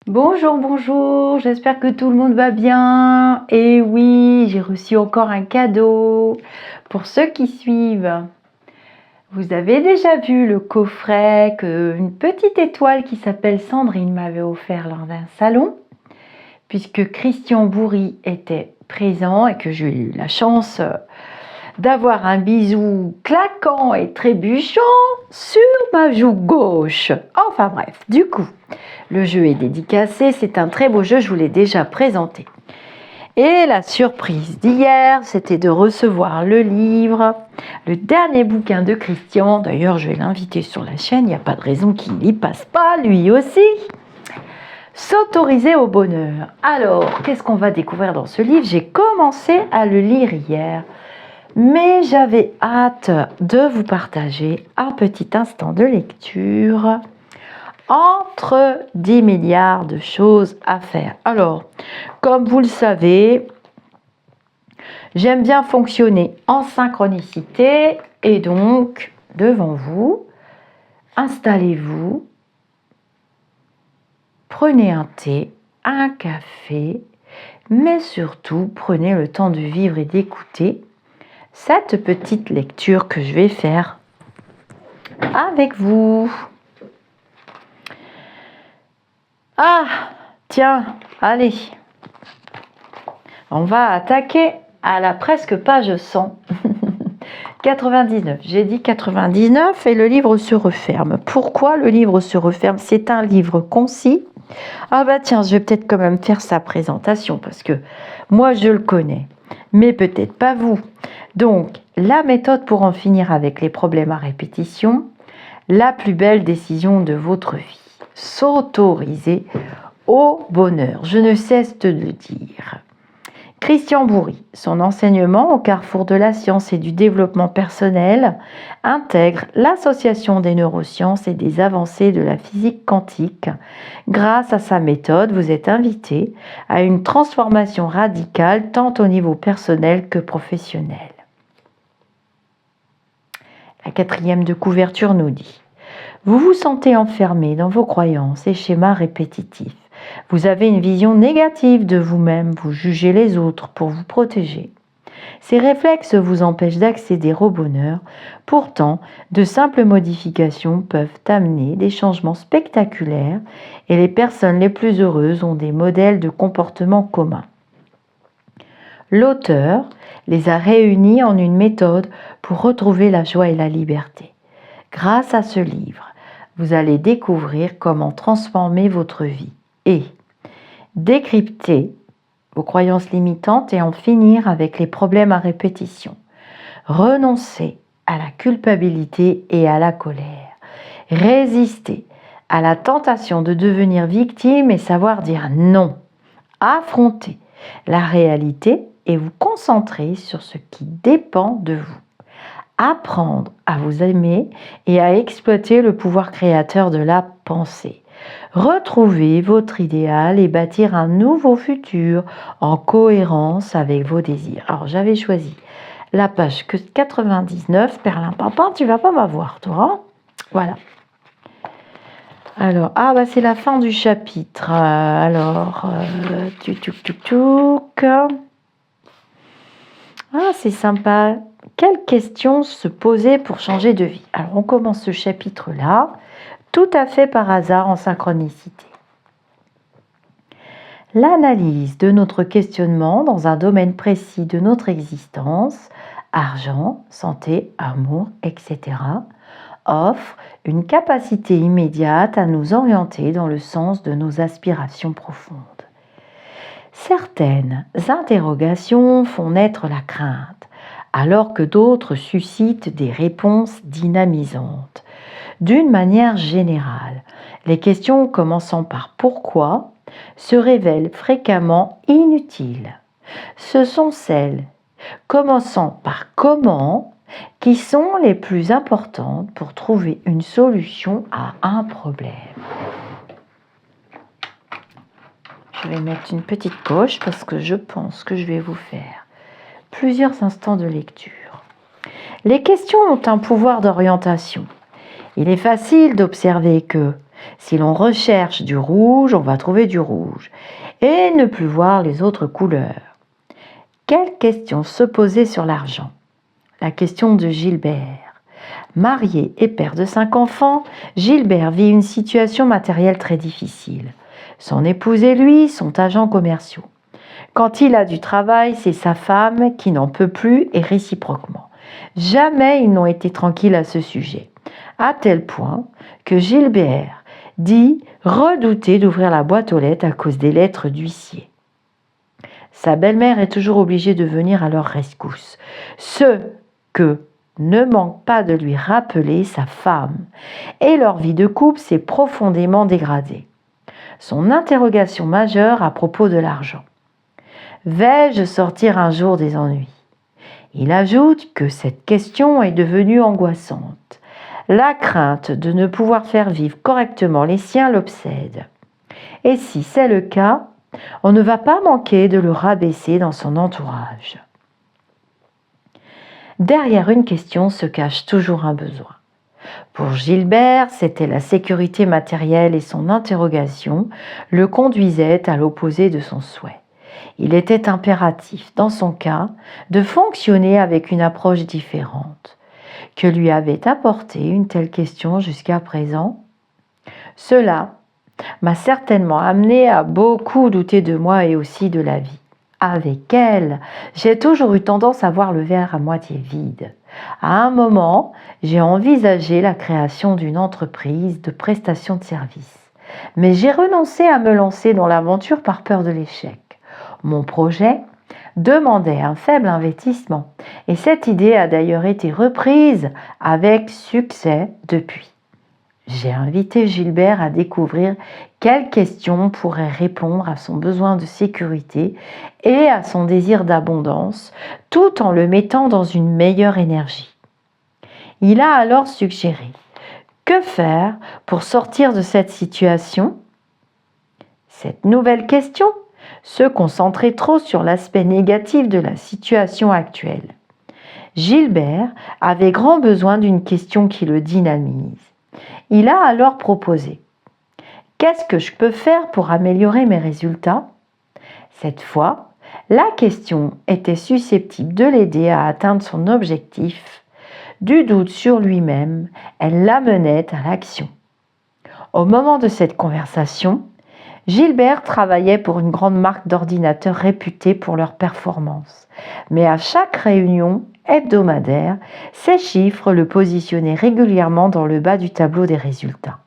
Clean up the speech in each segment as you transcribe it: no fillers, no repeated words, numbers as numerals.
Bonjour, bonjour, j'espère que tout le monde va bien. Et oui, j'ai reçu encore un cadeau. Pour ceux qui suivent, vous avez déjà vu le coffret qu'une petite étoile qui s'appelle Sandrine m'avait offert lors d'un salon, puisque Christian Bourri était présent et que j'ai eu la chance d'avoir un bisou claquant et trébuchant sur ma joue gauche. Enfin bref, du coup, le jeu est dédicacé, c'est un très beau jeu, je vous l'ai déjà présenté. Et la surprise d'hier, c'était de recevoir le livre, le dernier bouquin de Christian. D'ailleurs, je vais l'inviter sur la chaîne, il n'y a pas de raison qu'il n'y passe pas, lui aussi. S'autoriser au bonheur. Alors, qu'est-ce qu'on va découvrir dans ce livre? J'ai commencé à le lire hier. Mais j'avais hâte de vous partager un petit instant de lecture entre 10 milliards de choses à faire. Alors, comme vous le savez, j'aime bien fonctionner en synchronicité et donc, devant vous, installez-vous, prenez un thé, un café, mais surtout, prenez le temps de vivre et d'écouter cette petite lecture que je vais faire avec vous. Ah, tiens, allez. On va attaquer à la presque page 100. 99. J'ai dit 99 et le livre se referme. Pourquoi le livre se referme? C'est un livre concis. Ah bah tiens, je vais peut-être quand même faire sa présentation parce que moi je le connais, mais peut-être pas vous. Donc, la méthode pour en finir avec les problèmes à répétition, la plus belle décision de votre vie. S'autoriser au bonheur. Je ne cesse de le dire. Christian Bourri, son enseignement au carrefour de la science et du développement personnel intègre l'association des neurosciences et des avancées de la physique quantique. Grâce à sa méthode, vous êtes invité à une transformation radicale tant au niveau personnel que professionnel. La 4e de couverture nous dit: vous vous sentez enfermé dans vos croyances et schémas répétitifs. Vous avez une vision négative de vous-même, vous jugez les autres pour vous protéger. Ces réflexes vous empêchent d'accéder au bonheur. Pourtant, de simples modifications peuvent amener des changements spectaculaires et les personnes les plus heureuses ont des modèles de comportement communs. L'auteur les a réunis en une méthode pour retrouver la joie et la liberté. Grâce à ce livre, vous allez découvrir comment transformer votre vie et décrypter vos croyances limitantes et en finir avec les problèmes à répétition. Renoncer à la culpabilité et à la colère. Résister à la tentation de devenir victime et savoir dire non. Affronter la réalité et vous concentrer sur ce qui dépend de vous. Apprendre à vous aimer et à exploiter le pouvoir créateur de la pensée. Retrouver votre idéal et bâtir un nouveau futur en cohérence avec vos désirs. Alors j'avais choisi la page 99, Perlin Papin, tu vas pas m'avoir toi, hein? Voilà. Alors, c'est la fin du chapitre. Alors, c'est sympa. Quelles questions se poser pour changer de vie? Alors, on commence ce chapitre-là, tout à fait par hasard en synchronicité. L'analyse de notre questionnement dans un domaine précis de notre existence, argent, santé, amour, etc., offre une capacité immédiate à nous orienter dans le sens de nos aspirations profondes. Certaines interrogations font naître la crainte, alors que d'autres suscitent des réponses dynamisantes. D'une manière générale, les questions commençant par « pourquoi » se révèlent fréquemment inutiles. Ce sont celles commençant par « comment » qui sont les plus importantes pour trouver une solution à un problème. Je vais mettre une petite coche parce que je pense que je vais vous faire plusieurs instants de lecture. Les questions ont un pouvoir d'orientation. Il est facile d'observer que Si l'on recherche du rouge, on va trouver du rouge et ne plus voir les autres couleurs. Quelle question se poser sur l'argent? La question de Gilbert. Marié et père de 5 enfants, Gilbert vit une situation matérielle très difficile. Son épouse et lui sont agents commerciaux. Quand il a du travail, c'est sa femme qui n'en peut plus et réciproquement. Jamais ils n'ont été tranquilles à ce sujet, à tel point que Gilbert dit redouter d'ouvrir la boîte aux lettres à cause des lettres d'huissier. Sa belle-mère est toujours obligée de venir à leur rescousse, ce que ne manque pas de lui rappeler sa femme, et leur vie de couple s'est profondément dégradée. Son interrogation majeure à propos de l'argent. Vais-je sortir un jour des ennuis? Il ajoute que cette question est devenue angoissante. La crainte de ne pouvoir faire vivre correctement les siens l'obsède. Et si c'est le cas, on ne va pas manquer de le rabaisser dans son entourage. Derrière une question se cache toujours un besoin. Pour Gilbert, c'était la sécurité matérielle et son interrogation le conduisaient à l'opposé de son souhait. Il était impératif, dans son cas, de fonctionner avec une approche différente. Que lui avait apporté une telle question jusqu'à présent? Cela m'a certainement amené à beaucoup douter de moi et aussi de la vie. Avec elle, j'ai toujours eu tendance à voir le verre à moitié vide. À un moment, j'ai envisagé la création d'une entreprise de prestation de services. Mais j'ai renoncé à me lancer dans l'aventure par peur de l'échec. Mon projet demandait un faible investissement et cette idée a d'ailleurs été reprise avec succès depuis. J'ai invité Gilbert à découvrir quelles questions pourraient répondre à son besoin de sécurité et à son désir d'abondance, tout en le mettant dans une meilleure énergie. Il a alors suggéré: que faire pour sortir de cette situation? Cette nouvelle question se concentrait trop sur l'aspect négatif de la situation actuelle. Gilbert avait grand besoin d'une question qui le dynamise. Il a alors proposé: qu'est-ce que je peux faire pour améliorer mes résultats? Cette fois, la question était susceptible de l'aider à atteindre son objectif. Du doute sur lui-même, elle l'amenait à l'action. Au moment de cette conversation, Gilbert travaillait pour une grande marque d'ordinateurs réputée pour leur performance. Mais à chaque réunion hebdomadaire, ces chiffres le positionnaient régulièrement dans le bas du tableau des résultats.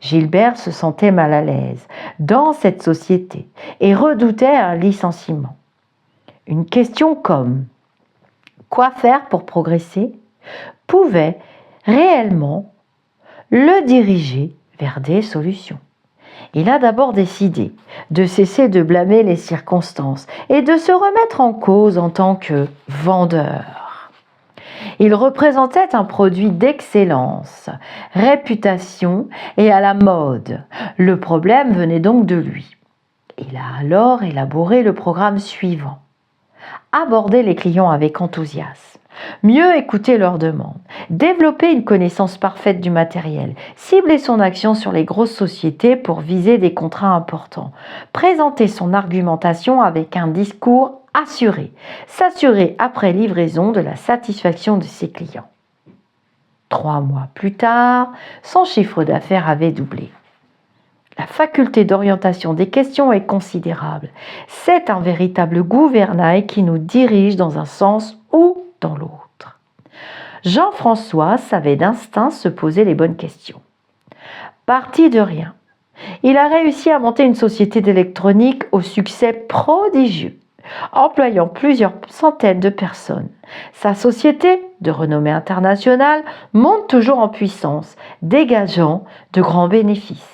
Gilbert se sentait mal à l'aise dans cette société et redoutait un licenciement. Une question comme « quoi faire pour progresser ?» pouvait réellement le diriger vers des solutions. Il a d'abord décidé de cesser de blâmer les circonstances et de se remettre en cause en tant que vendeur. Il représentait un produit d'excellence, réputation et à la mode. Le problème venait donc de lui. Il a alors élaboré le programme suivant. Aborder les clients avec enthousiasme. Mieux écouter leurs demandes, développer une connaissance parfaite du matériel, cibler son action sur les grosses sociétés pour viser des contrats importants, présenter son argumentation avec un discours assuré, s'assurer après livraison de la satisfaction de ses clients. 3 mois plus tard, son chiffre d'affaires avait doublé. La faculté d'orientation des questions est considérable. C'est un véritable gouvernail qui nous dirige dans un sens ou dans l'autre. Jean-François savait d'instinct se poser les bonnes questions. Parti de rien, il a réussi à monter une société d'électronique au succès prodigieux, employant plusieurs centaines de personnes. Sa société, de renommée internationale, monte toujours en puissance, dégageant de grands bénéfices.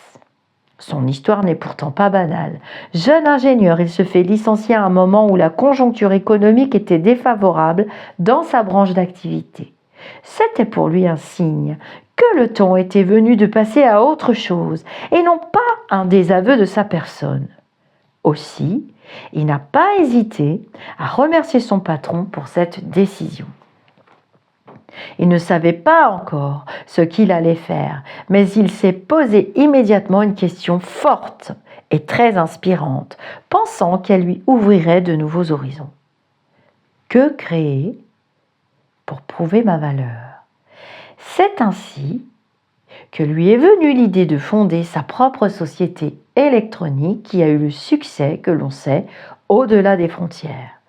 Son histoire n'est pourtant pas banale. Jeune ingénieur, il se fait licencier à un moment où la conjoncture économique était défavorable dans sa branche d'activité. C'était pour lui un signe que le temps était venu de passer à autre chose et non pas un désaveu de sa personne. Aussi, il n'a pas hésité à remercier son patron pour cette décision. Il ne savait pas encore ce qu'il allait faire, mais il s'est posé immédiatement une question forte et très inspirante, pensant qu'elle lui ouvrirait de nouveaux horizons. Que créer pour prouver ma valeur? C'est ainsi que lui est venue l'idée de fonder sa propre société électronique qui a eu le succès que l'on sait au-delà des frontières.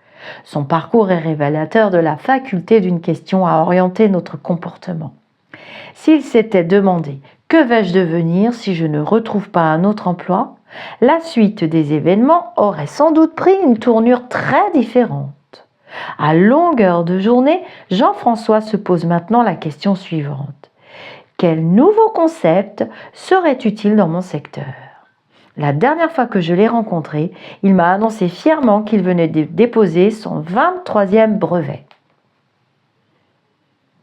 Son parcours est révélateur de la faculté d'une question à orienter notre comportement. S'il s'était demandé « Que vais-je devenir si je ne retrouve pas un autre emploi ?», la suite des événements aurait sans doute pris une tournure très différente. À longueur de journée, Jean-François se pose maintenant la question suivante. Quel nouveau concept serait utile dans mon secteur ? La dernière fois que je l'ai rencontré, il m'a annoncé fièrement qu'il venait de déposer son 23e brevet.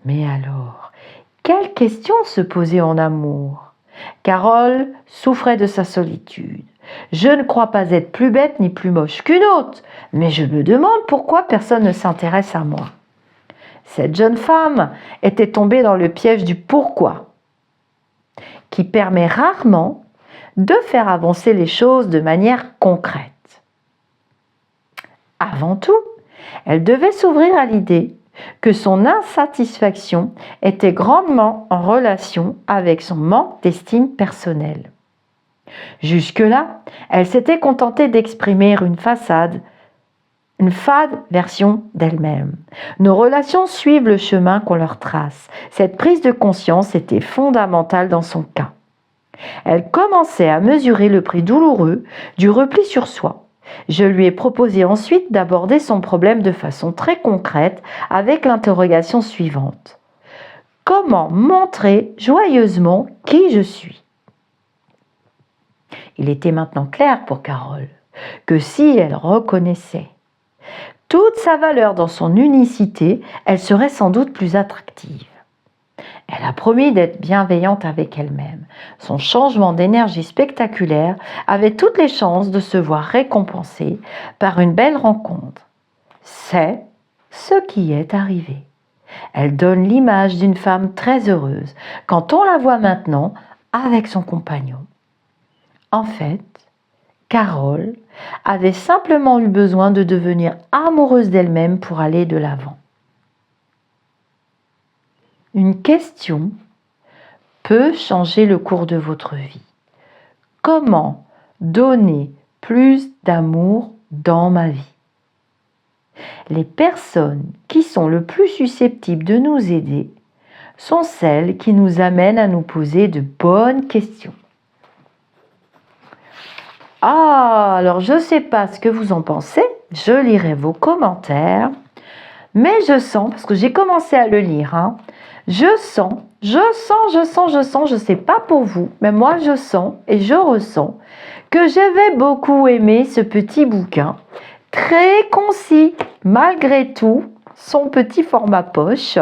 Mais alors, quelle question se poser en amour ? Carole souffrait de sa solitude. Je ne crois pas être plus bête ni plus moche qu'une autre, mais je me demande pourquoi personne ne s'intéresse à moi. Cette jeune femme était tombée dans le piège du pourquoi, qui permet rarement de faire avancer les choses de manière concrète. Avant tout, elle devait s'ouvrir à l'idée que son insatisfaction était grandement en relation avec son manque d'estime personnelle. Jusque-là, elle s'était contentée d'exprimer une fade version d'elle-même. Nos relations suivent le chemin qu'on leur trace. Cette prise de conscience était fondamentale dans son cas. Elle commençait à mesurer le prix douloureux du repli sur soi. Je lui ai proposé ensuite d'aborder son problème de façon très concrète avec l'interrogation suivante. Comment montrer joyeusement qui je suis ? Il était maintenant clair pour Carole que si elle reconnaissait toute sa valeur dans son unicité, elle serait sans doute plus attractive. Elle a promis d'être bienveillante avec elle-même. Son changement d'énergie spectaculaire avait toutes les chances de se voir récompensé par une belle rencontre. C'est ce qui est arrivé. Elle donne l'image d'une femme très heureuse quand on la voit maintenant avec son compagnon. En fait, Carole avait simplement eu besoin de devenir amoureuse d'elle-même pour aller de l'avant. Une question peut changer le cours de votre vie. Comment donner plus d'amour dans ma vie ? Les personnes qui sont le plus susceptibles de nous aider sont celles qui nous amènent à nous poser de bonnes questions. Ah, alors je ne sais pas ce que vous en pensez, je lirai vos commentaires, mais je sens, parce que j'ai commencé à le lire, je sens, je ne sais pas pour vous, mais moi je sens et je ressens que je vais beaucoup aimer ce petit bouquin, très concis, malgré tout, son petit format poche,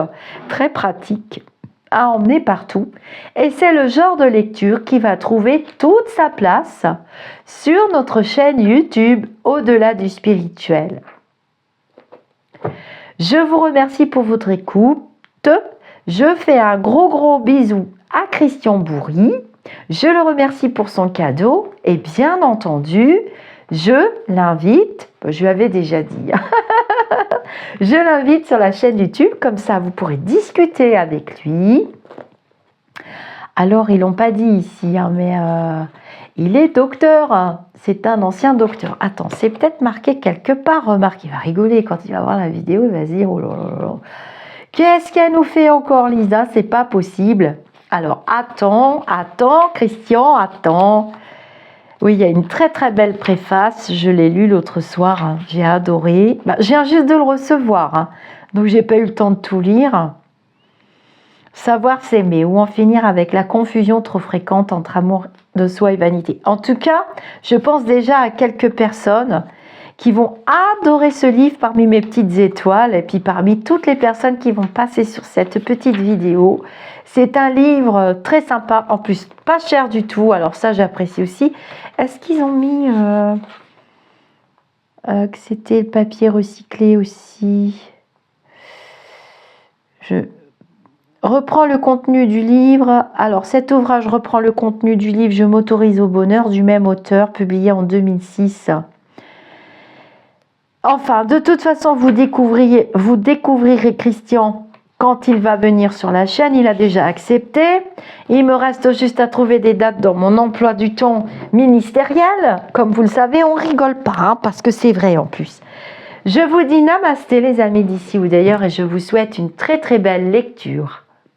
très pratique à emmener partout. Et c'est le genre de lecture qui va trouver toute sa place sur notre chaîne YouTube Au-delà du spirituel. Je vous remercie pour votre écoute. Je fais un gros bisou à Christian Bourri. Je le remercie pour son cadeau et bien entendu, je l'invite, je lui avais déjà dit, je l'invite sur la chaîne YouTube, comme ça vous pourrez discuter avec lui. Alors ils l'ont pas dit ici, mais il est docteur, c'est un ancien docteur. Attends, c'est peut-être marqué quelque part, remarque, il va rigoler quand il va voir la vidéo, il va se dire, oh là là. Qu'est-ce qu'elle nous fait encore, Lisa? C'est pas possible. Alors, attends, Christian, attends. Oui, il y a une très belle préface. Je l'ai lu l'autre soir. J'ai adoré. Je viens juste de le recevoir. Donc, j'ai pas eu le temps de tout lire. Savoir s'aimer ou en finir avec la confusion trop fréquente entre amour de soi et vanité. En tout cas, je pense déjà à quelques personnes qui vont adorer ce livre parmi mes petites étoiles et puis parmi toutes les personnes qui vont passer sur cette petite vidéo. C'est un livre très sympa, en plus pas cher du tout, alors ça j'apprécie aussi. Est-ce qu'ils ont mis que c'était le papier recyclé aussi? reprend le contenu du livre. Alors, cet ouvrage reprend le contenu du livre Je m'autorise au bonheur du même auteur, publié en 2006. Enfin, de toute façon, vous découvrirez Christian quand il va venir sur la chaîne. Il a déjà accepté. Il me reste juste à trouver des dates dans mon emploi du temps ministériel. Comme vous le savez, on rigole pas, hein, parce que c'est vrai en plus. Je vous dis namasté les amis d'ici ou d'ailleurs et je vous souhaite une très très belle lecture.